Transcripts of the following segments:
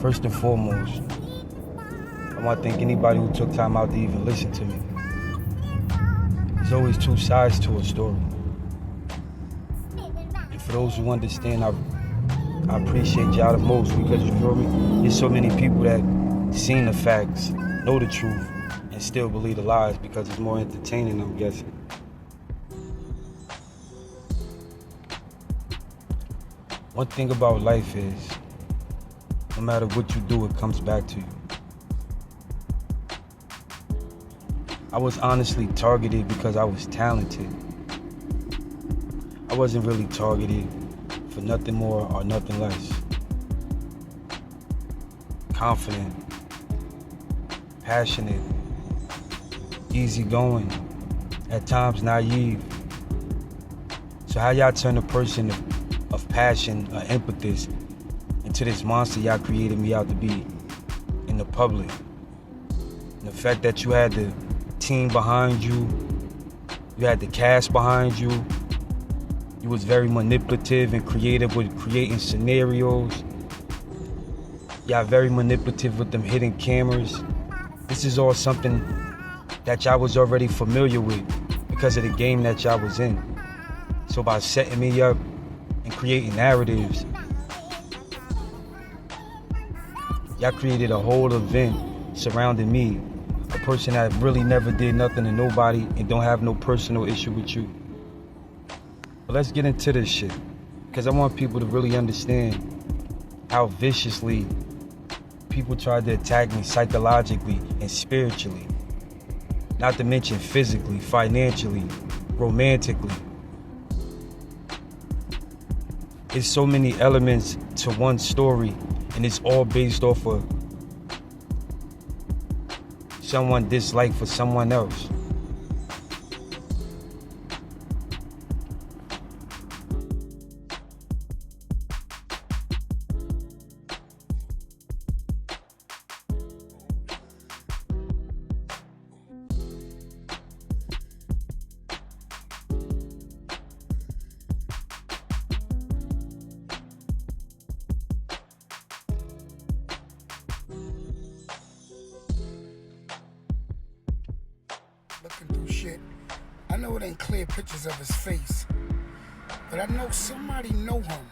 First and foremost, I want to thank anybody who took time out to even listen to me. There's always two sides to a story. And for those who understand, I appreciate y'all the most, because you feel me? There's so many people that seen the facts, know the truth, and still believe the lies because it's more entertaining, I'm guessing. One thing about life is, no matter what you do, it comes back to you. I was honestly targeted because I was talented. I wasn't really targeted for nothing more or nothing less. Confident, passionate, easygoing, at times naive. So how y'all turn a person of passion or empathy into this monster y'all created me out to be in the public? And the fact that you had the team behind you, you had the cast behind you, you was very manipulative and creative with creating scenarios. Y'all very manipulative with them hidden cameras. This is all something that y'all was already familiar with because of the game that y'all was in. So by setting me up and creating narratives, y'all created a whole event surrounding me, a person that really never did nothing to nobody and don't have no personal issue with you. But let's get into this shit, because I want people to really understand how viciously people tried to attack me psychologically and spiritually. Not to mention physically, financially, romantically. There's so many elements to one story, and it's all based off of someone's dislike for someone else. Looking through shit, I know it ain't clear pictures of his face, but I know somebody know him.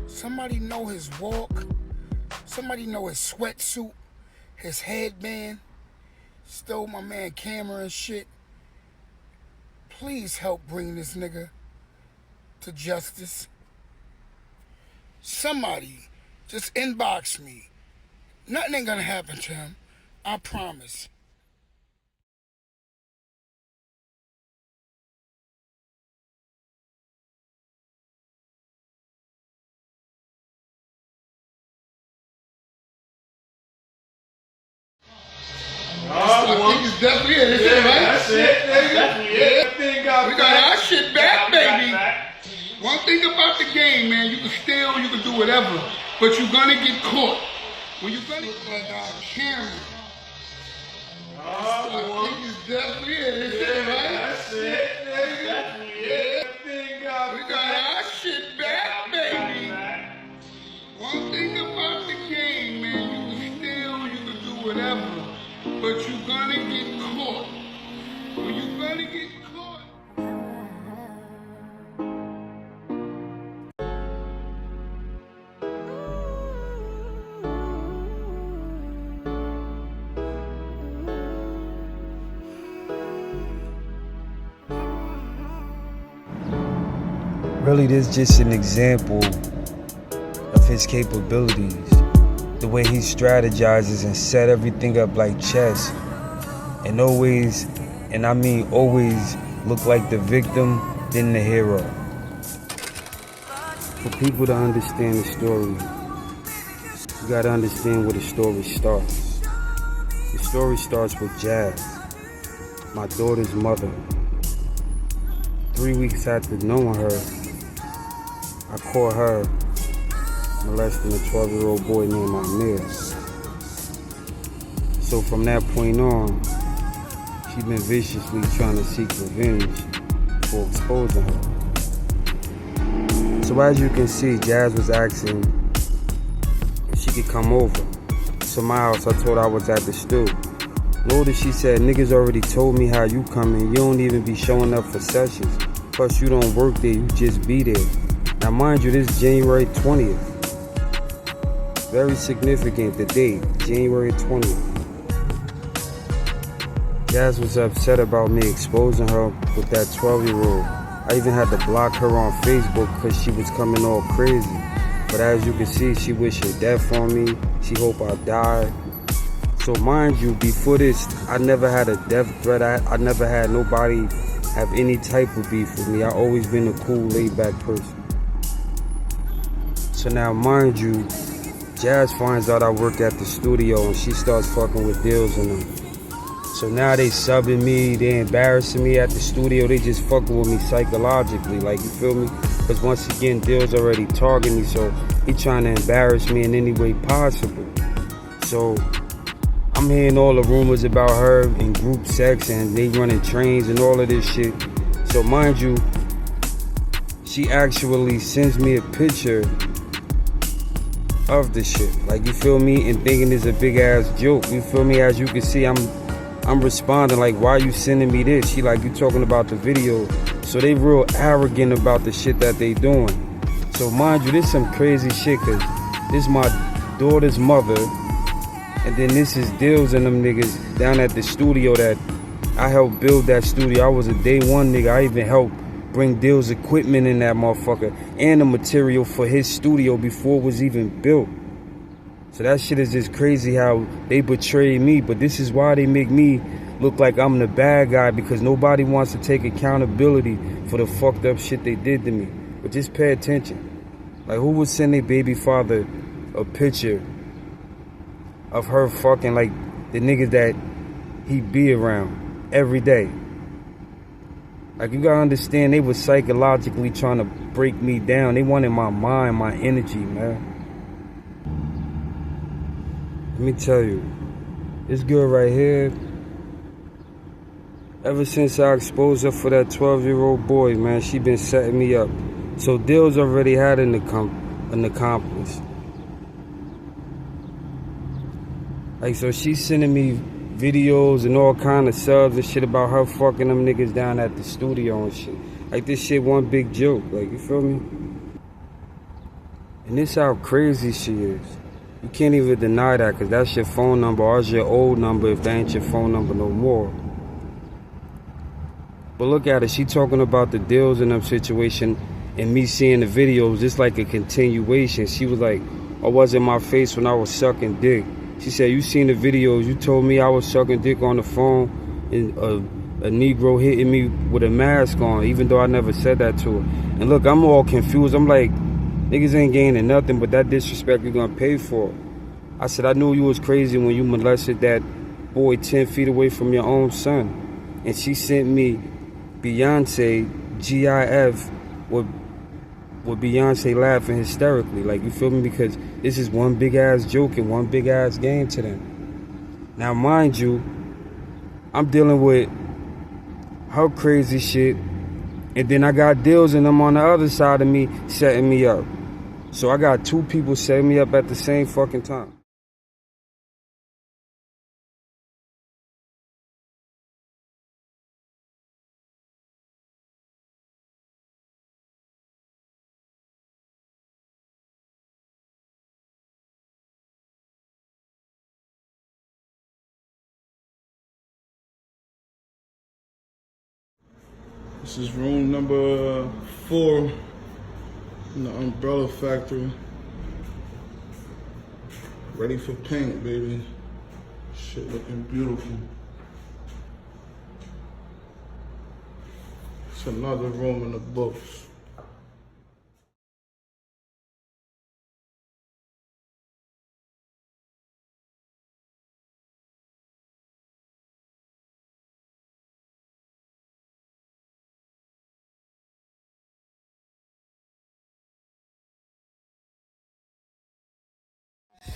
Somebody know his walk. Somebody know his sweatsuit, his headband. Stole my man camera and shit. Please help bring this nigga to justice. Somebody just inbox me. Nothing ain't gonna happen to him, I promise. I think it's definitely it. That's it, right? That's it. That's definitely it. We got our shit back, baby. One thing about the game, man, you can steal, you can do whatever, but you're gonna get caught. When you're gonna look like our camera. I think it's definitely it. That's it, right? That's it. That's definitely it. We got our shit back, baby. One thing about the game, man, you can steal, you can do whatever, but you're gonna get caught. When you're gonna get caught. Really, this is just an example of his capabilities. The way he strategizes and set everything up like chess. And always, and I mean always, look like the victim than the hero. For people to understand the story, you gotta understand where the story starts. The story starts with Jazz, my daughter's mother. 3 weeks after knowing her, I caught her molesting a 12-year-old boy named Amir. So from that point on, she's been viciously trying to seek revenge for exposing her. So as you can see, Jazz was asking if she could come over. to my house. I told her I was at the stool. Later, she said, niggas already told me how you coming. You don't even be showing up for sessions. Plus, you don't work there, you just be there. Now, mind you, this is January 20th. Very significant, the date, January 20th. Jazz was upset about me exposing her with that 12-year-old. I even had to block her on Facebook because she was coming all crazy. But as you can see, she wishing death on me. She hope I die. So mind you, before this, I never had a death threat. I never had nobody have any type of beef with me. I always been a cool, laid-back person. So now, mind you, Jazz finds out I work at the studio and she starts fucking with deals and them. So now they subbing me, they embarrassing me at the studio, they just fucking with me psychologically, like, you feel me? Because once again, Dill's already targeting me, so he trying to embarrass me in any way possible. So I'm hearing all the rumors about her in group sex and they running trains and all of this shit. So mind you, she actually sends me a picture of the shit, like, you feel me, and thinking it's a big ass joke, you feel me? As you can see, I'm responding like, why are you sending me this? She like, you talking about the video. So they real arrogant about the shit that they doing. So mind you, this some crazy shit, cause this is my daughter's mother, and then this is Dills and them niggas down at the studio that I helped build that studio. I was a day one nigga. I even helped bring Dills equipment in that motherfucker and the material for his studio before it was even built. So that shit is just crazy how they betray me, but this is why they make me look like I'm the bad guy, because nobody wants to take accountability for the fucked up shit they did to me. But just pay attention. Like, who would send their baby father a picture of her fucking like the niggas that he be around every day? Like, you gotta understand, they was psychologically trying to break me down. They wanted my mind, my energy, man. Let me tell you, this girl right here, ever since I exposed her for that 12-year-old boy, man, she been setting me up. So Dills already had an accomplice. Like, so she's sending me videos and all kind of subs and shit about her fucking them niggas down at the studio and shit. Like, this shit one big joke, like, you feel me? And this how crazy she is. You can't even deny that, because that's your phone number, or it's your old number if that ain't your phone number no more. But look at it, she talking about the Dills in them situation and me seeing the videos, it's like a continuation. She was like, I wasn't my face when I was sucking dick. She said, you seen the videos, you told me I was sucking dick on the phone and a Negro hitting me with a mask on, even though I never said that to her. And look, I'm all confused. I'm like, niggas ain't gaining nothing but that disrespect you're gonna pay for. I said, I knew you was crazy when you molested that boy 10 feet away from your own son. And she sent me Beyonce, GIF, with Beyonce laughing hysterically. Like, you feel me? Because this is one big ass joke and one big ass game to them. Now, mind you, I'm dealing with her crazy shit, and then I got Dills and them on the other side of me setting me up. So I got two people setting me up at the same fucking time. This is room number 4 in the Umbrella Factory. Ready for paint, baby. Shit looking beautiful. It's another room in the books.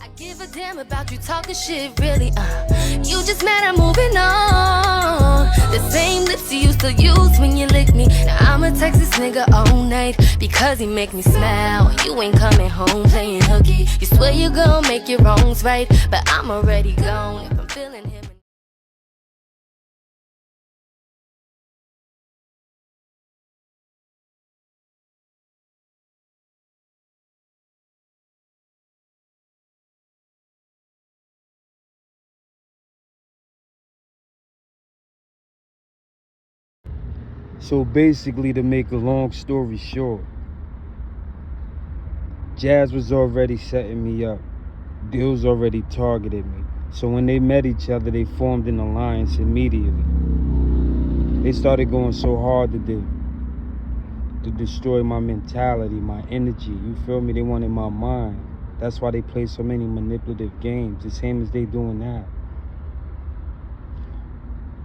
I give a damn about you talking shit, really, You just mad I'm moving on. The same lips you used to use when you lick me. Now I'ma text this nigga all night because he make me smile. You ain't coming home playing hooky. You swear you gon' make your wrongs right, but I'm already gone if I'm feeling him. So basically, to make a long story short, Jazz was already setting me up. Dills already targeted me. So when they met each other, they formed an alliance immediately. They started going so hard to destroy my mentality, my energy. You feel me? They wanted my mind. That's why they play so many manipulative games, the same as they doing now.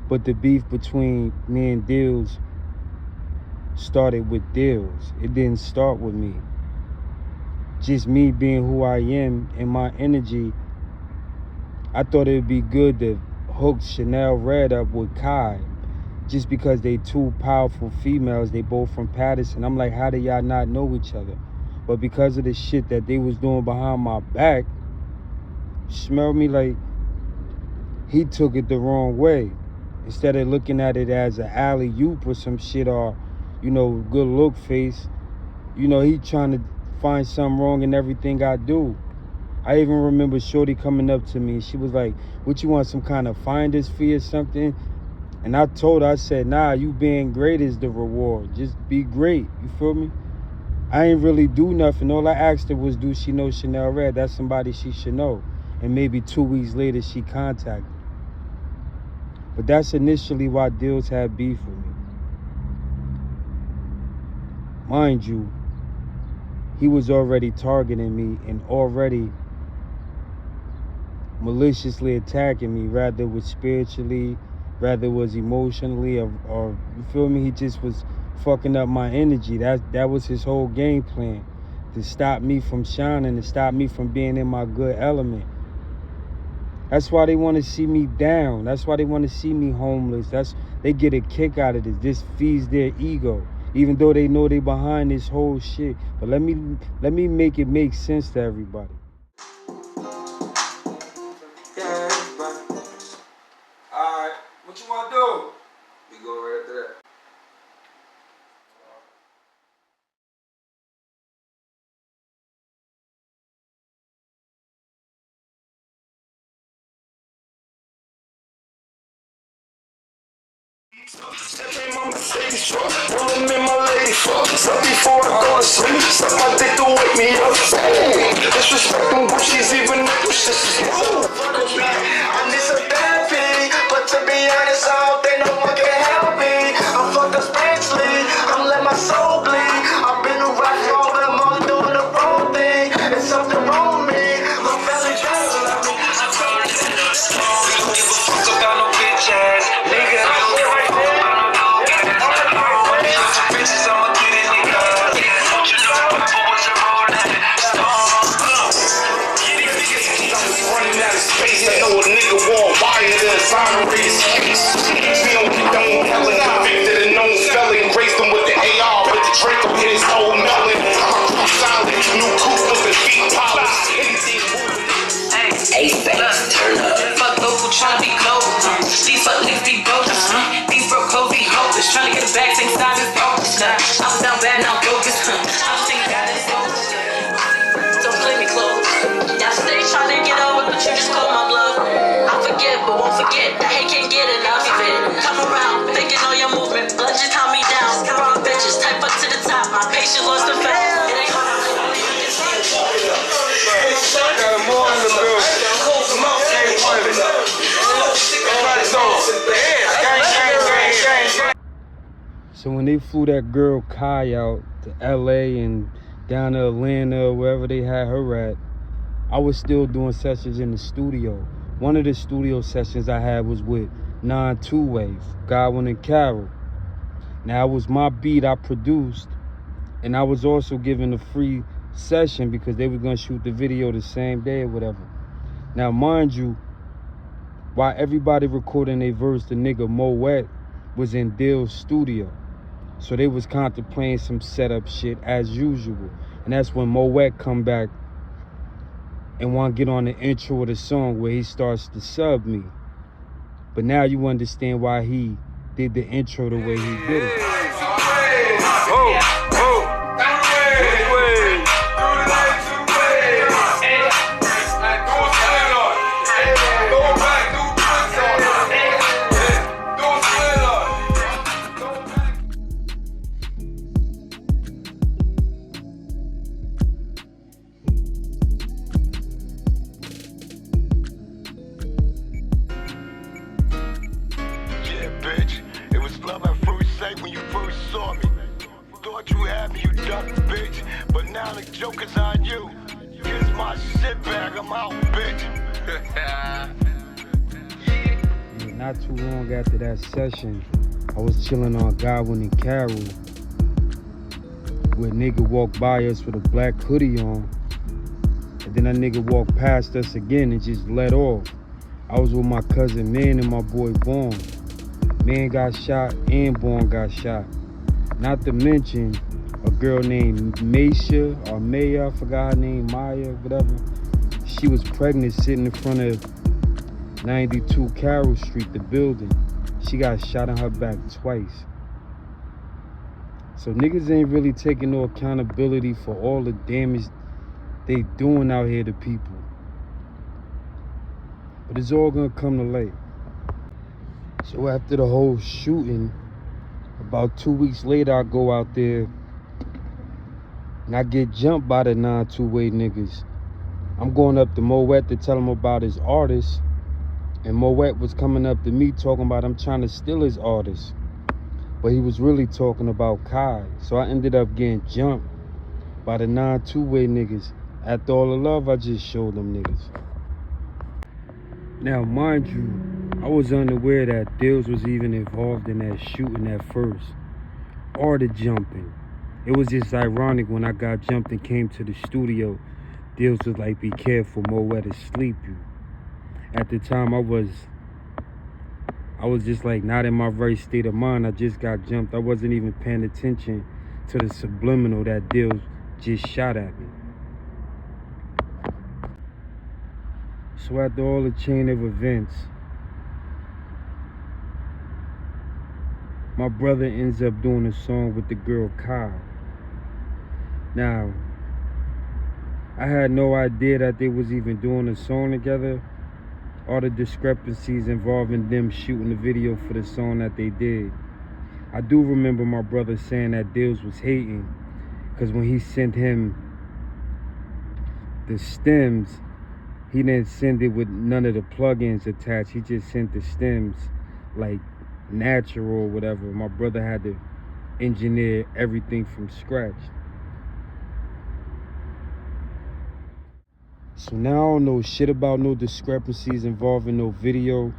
But the beef between me and Dills started with Dills. It didn't start with me. Just me being who I am and my energy, I thought it would be good to hook Chanel Red up with Kai. Just because they two powerful females, they both from Patterson. I'm like, how do y'all not know each other? But because of the shit that they was doing behind my back, smelled me like he took it the wrong way. Instead of looking at it as an alley-oop or some shit, or, you know, good look face, you know, he trying to find something wrong in everything I do. I even remember Shorty coming up to me. She was like, what, you want some kind of finder's fee or something? And I told her, I said, nah, you being great is the reward. Just be great, you feel me? I ain't really do nothing. All I asked her was, do she know Chanel Red? That's somebody she should know. And maybe 2 weeks later, she contacted me. But that's initially why Dills had beef with me. Mind you, he was already targeting me and already maliciously attacking me, rather it was spiritually, rather it was emotionally, or you feel me? He just was fucking up my energy. That was his whole game plan, to stop me from shining, to stop me from being in my good element. That's why they want to see me down. That's why they want to see me homeless. They get a kick out of this. This feeds their ego, even though they know they behind this whole shit. But let me make it make sense to everybody. Alright, what you want to do? We go right after that. Stepping on my baby truck, rolling in my lady fuck. Suck before I go to sleep, suck my dick to wake me up. Disrespecting Gucci's even Gucci, this is rude. I need some therapy, but to be honest, I don't think no one can help me. I'm fucked up spiritually, I'm letting my soul bleed. I've been a rock star, but I'm only doing the wrong thing. There's something wrong with me, my family doesn't love me. I don't give a fuck about no bitch ass nigga. Exonerated space. We don't condone hella convicted and known felon. Graced him with the AR, but the Draco hit his whole melon. Silent, new coupe with the feet polished. Anything moving. A-Facts, turn up. Fuck local, tryna be global. These fuck niggas be broke. These broke hoes be hopeless. Tryna get a bag, same size as focus. I was down bad, now I'm focused. I was thinking God is focused. Don't play me close. Y'all stay tryna get over, but you just call my bluff. I forget, but won't forget. The hate can't get enough of it. Come around, thinking on your movement. Blood just calm me down. Wrong bitches, type up to the top. My patience lost the fail. It ain't hard. Got more in the building. So when they flew that girl Kai out to LA and down to Atlanta, wherever they had her at, I was still doing sessions in the studio. One of the studio sessions I had was with Non-Two-Wave, Godwin and Carol. Now it was my beat I produced, and I was also given a free session because they were gonna shoot the video the same day or whatever. Now mind you, while everybody recording their verse, the nigga Moet was in Dill's studio. So they was contemplating some setup shit as usual. And that's when Moet come back and want to get on the intro of the song where he starts to sub me. But now you understand why he did the intro the way he did it. Bitch, it was love at first sight when you first saw me. Thought you had me, you dumb bitch. But now the joke is on you. Here's my shit bag, I'm out, bitch. Not too long after that session, I was chilling on Godwin and Carroll, where a nigga walked by us with a black hoodie on, and then that nigga walked past us again and just let off. I was with my cousin Man and my boy Born. Man got shot and Born got shot. Not to mention a girl named Maya, or Maya, I forgot her name, Maya, whatever. She was pregnant sitting in front of 92 Carroll Street, the building. She got shot in her back twice. So niggas ain't really taking no accountability for all the damage they doing out here to people. But it's all gonna come to light. So after the whole shooting, about 2 weeks later, I go out there and I get jumped by the 9-2-way niggas. I'm going up to Moet to tell him about his artist, and Moet was coming up to me talking about I'm trying to steal his artist. But he was really talking about Kai. So I ended up getting jumped by the 9-2-way niggas after all the love I just showed them niggas. Now, mind you, I was unaware that Dills was even involved in that shooting at first, or the jumping. It was just ironic when I got jumped and came to the studio, Dills was like, be careful, Moet will sleep you. At the time, I was just like not in my right state of mind. I just got jumped. I wasn't even paying attention to the subliminal that Dills just shot at me. So after all the chain of events, my brother ends up doing a song with the girl Kyle. Now, I had no idea that they was even doing a song together. All the discrepancies involving them shooting the video for the song that they did. I do remember my brother saying that Dills was hating, because when he sent him the stems, he didn't send it with none of the plugins attached. He just sent the stems like natural or whatever. My brother had to engineer everything from scratch. So now I don't know shit about no discrepancies involving no video.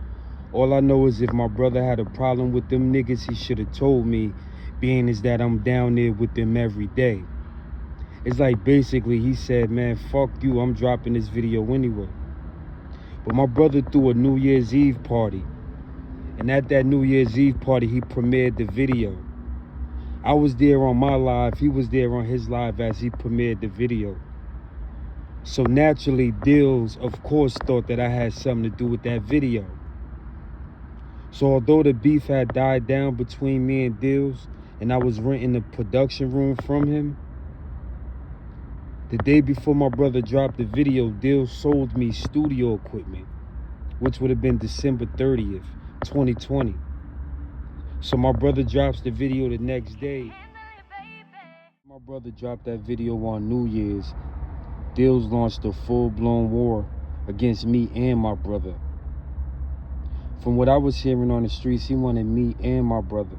All I know is if my brother had a problem with them niggas, he should have told me, being is that I'm down there with them every day. It's like basically he said, man, fuck you, I'm dropping this video anyway. But my brother threw a New Year's Eve party. And at that New Year's Eve party, he premiered the video. I was there on my live, he was there on his live as he premiered the video. So naturally, Dills, of course, thought that I had something to do with that video. So although the beef had died down between me and Dills, and I was renting the production room from him, the day before my brother dropped the video, Dills sold me studio equipment, which would have been December 30th, 2020. So my brother drops the video the next day. My brother dropped that video on New Year's. Dills launched a full-blown war against me and my brother. From what I was hearing on the streets, he wanted me and my brother.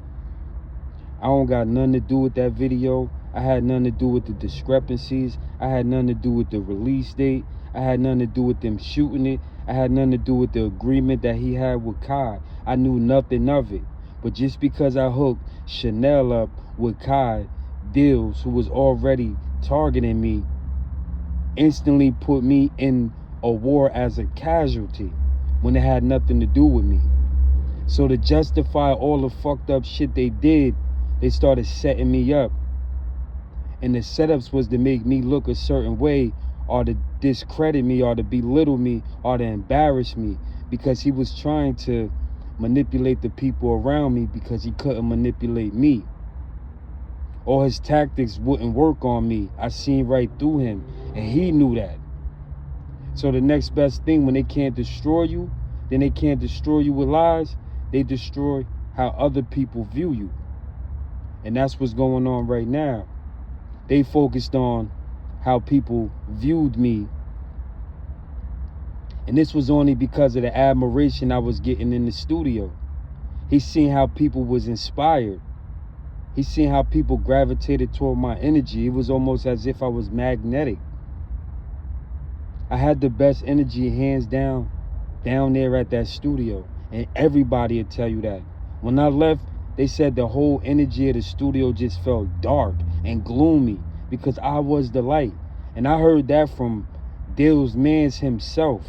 I don't got nothing to do with that video. I had nothing to do with the discrepancies. I had nothing to do with the release date. I had nothing to do with them shooting it. I had nothing to do with the agreement that he had with Kai. I knew nothing of it. But just because I hooked Chanel up with Kai, Dills, who was already targeting me, instantly put me in a war as a casualty when it had nothing to do with me. So to justify all the fucked up shit they did, they started setting me up. And the setups was to make me look a certain way, or to discredit me, or to belittle me, or to embarrass me, because he was trying to manipulate the people around me because he couldn't manipulate me. All his tactics wouldn't work on me. I seen right through him, and he knew that. So the next best thing, when they can't destroy you, then they can't destroy you with lies, they destroy how other people view you. And that's what's going on right now. They focused on how people viewed me. And this was only because of the admiration I was getting in the studio. He seen how people was inspired. He seen how people gravitated toward my energy. It was almost as if I was magnetic. I had the best energy, hands down there at that studio. And everybody would tell you that. When I left, they said the whole energy of the studio just felt dark and gloomy because I was the light. And I heard that from Dill's mans himself.